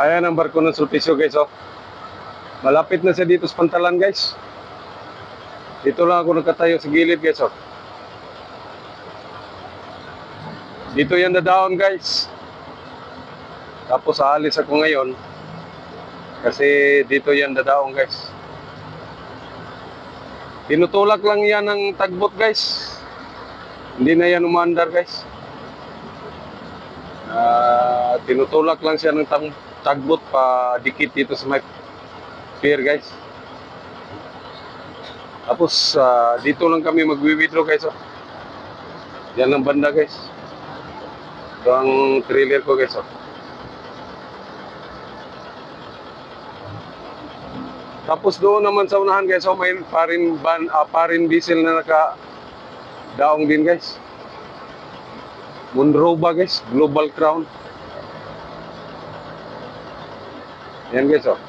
Ayan ang barko ng Sulpicio guys, oh. Malapit na siya dito sa Pantalan guys. Dito lang ako nakatayo sa gilid guys, oh. Dito yan dadaon guys. Tapos aalis ako ngayon. Kasi dito yan dadaon guys. Tinutulak lang yan ng tagbot guys. Hindi na yan umandar guys. Tinutulak lang siya ng tagbot pa dikit dito sa may pier guys. Tapos dito lang kami magwi-withdraw guys, oh. Yan ang banda guys. Ito ang trailer ko guys, oh. Tapos doon naman sa unahan guys, oh, may parin diesel na naka-daong din guys. Monroba guys, Global Crown. Yan guys, oh.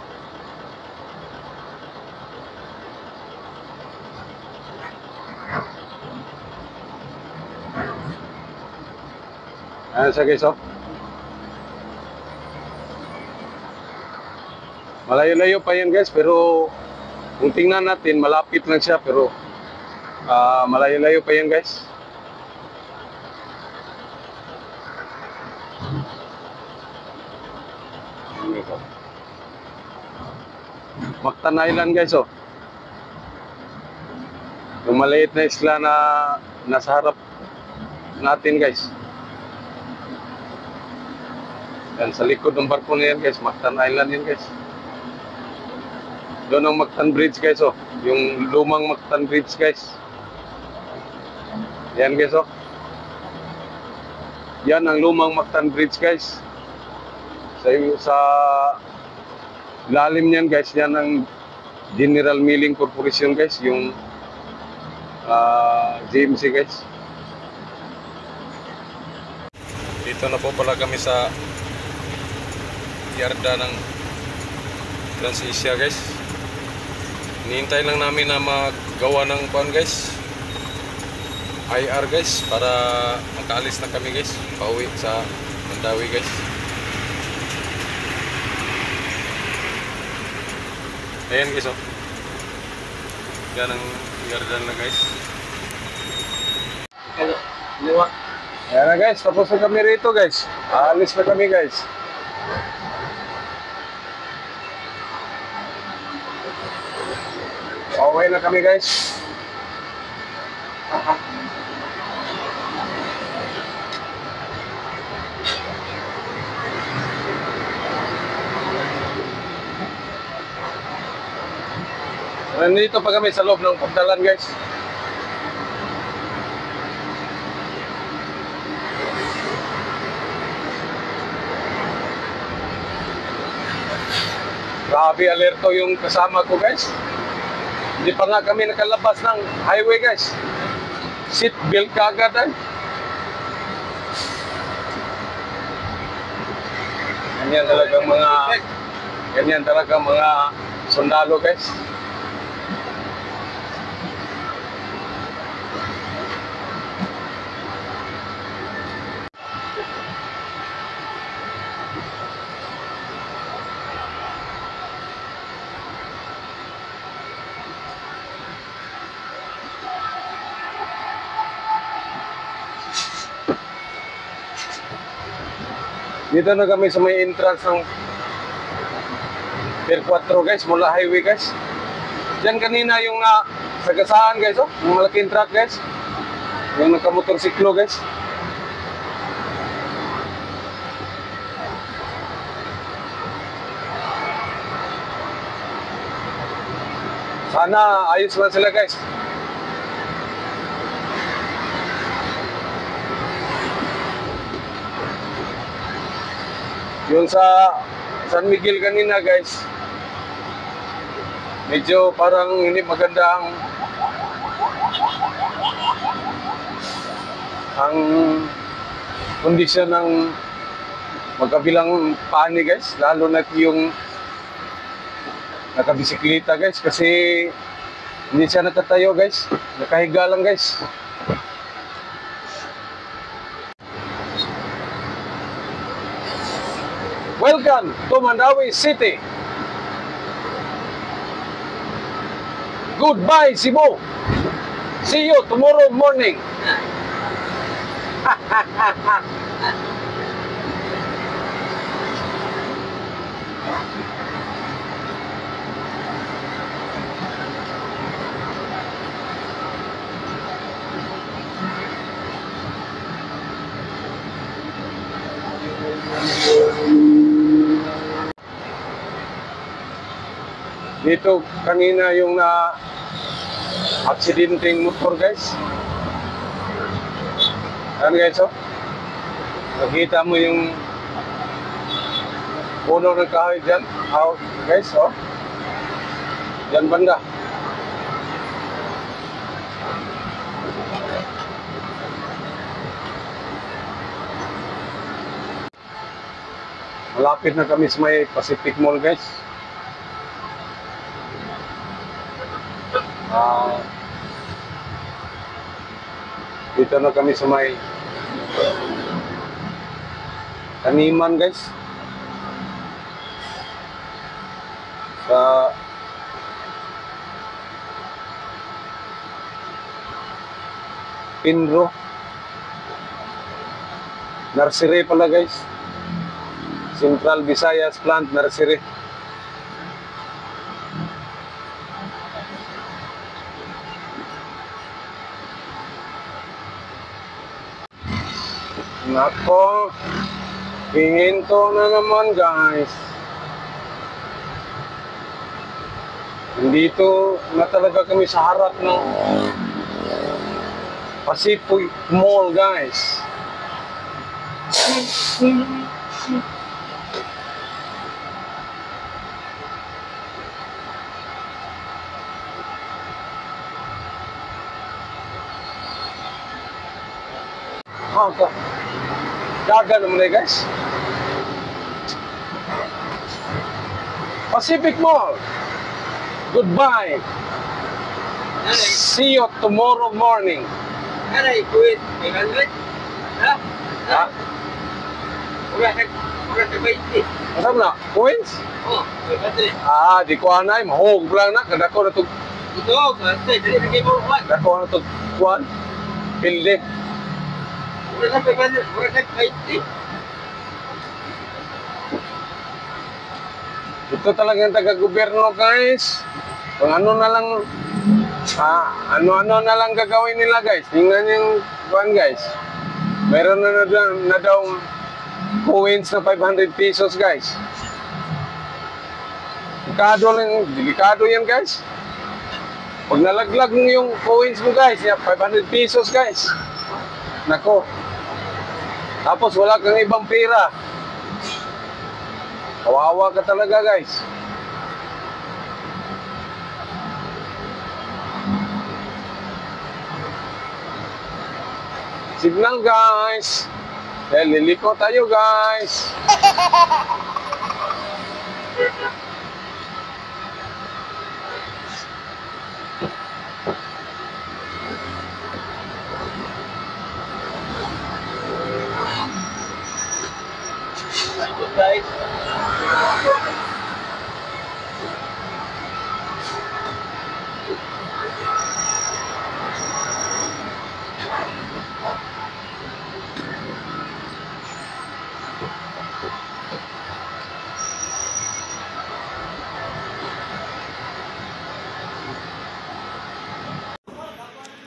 Ayan siya guys, oh. Malayo-layo pa yan guys, pero kung tingnan natin, malapit lang siya, pero malayo-layo pa yan guys. Mactan Island guys, oh. Yung maliit na isla na nasa harap natin guys. Yan sa likod ng barko na yan guys, Mactan Island yan guys. Doon ang Mactan Bridge guys, oh. Yung lumang Mactan Bridge guys. Yan guys, oh. Yan ang lumang Mactan Bridge guys. Sa lalim niyan guys, yan ang General Milling Corporation guys, yung GMC guys. Dito na po pala kami sa yarda ng Transasia guys. Hinihintay lang namin na magawa ng kuan guys, IR guys, para makaalis na kami guys, pauwi sa Mandawi guys. Ayan guys, oh. Yan ang yarda na guys. Ayan na guys, tapos na kami rito guys. Aalis na kami guys. Okay na kami guys. Nandito pa kami sa loob ng Pantalan guys. Grabe alerto yung kasama ko guys. Hindi pa nga kami nakalabas ng highway guys. Seat belt kagad ay. Ganyan talaga mga sundalo guys. Dito na kami sa may entrance ng Pier 4 guys, mula highway guys. Diyan kanina yung sagasaan guys, oh, yung malaking truck guys. Yung nakamotorsiklo guys. Sana ayos lang sila guys. Yung sa San Miguel kanina guys, medyo parang hindi maganda ang kondisyon ng magkabilang paani guys, lalo na yung nakabisikleta guys, kasi hindi siya nakatayo guys, nakahiga lang guys. Welcome to Mandawi City. Goodbye, Cebu. See you tomorrow morning. Dito kanina yung na aksidenteng motor, guys. Ano guys, oh? Nakita mo yung puno ng kahoy dyan, guys, oh. Dyan banda. Malapit na kami sa may Pacific Mall, guys. Dito na kami sa may Taniman, guys. Sa Pinro Nursery pala, guys. Central Visayas Plant Nursery. Nako, hihinto na naman, guys. Dito na talaga kami sa harap ng Pacific Mall, guys. Daga naman eh, guys. Pacific Mall. Goodbye. See you tomorrow morning. Aray, kuwit. 500? Ha? Ha? Wala ka 20. Masam na? Coins? Oh, 500. Di ko anay. Mahog lang na. Kada ko na ito. Ito, kasi dali na kayo mo. Kada ko na ito. Kuhan. Pilde. Wala ka 500. Wala ka 20. Ito talagang taga-gobyerno, guys. Kung ano na lang, ano-ano na lang gagawin nila, guys. Tingnan yung kuhan, guys. Meron na daw coins na 500 pesos, guys. Delikado yan, guys. Pag nalaglag mo yung coins mo, guys, 500 pesos, guys. Nako. Tapos wala kang ibang pera. Kawawa ka talaga, guys. Signal, guys. Liliko tayo, guys. Guys.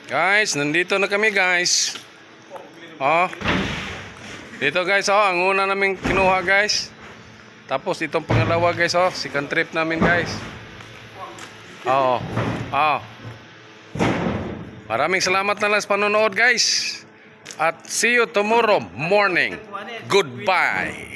Guys, nandito na kami, guys. Oh. Dito, guys, oh, ang una namin kinuha, guys. Tapos itong pangalawa, guys, oh, second trip namin, guys. Oh. Oh. Maraming salamat na lang sa panonood, guys. At see you tomorrow morning. Goodbye.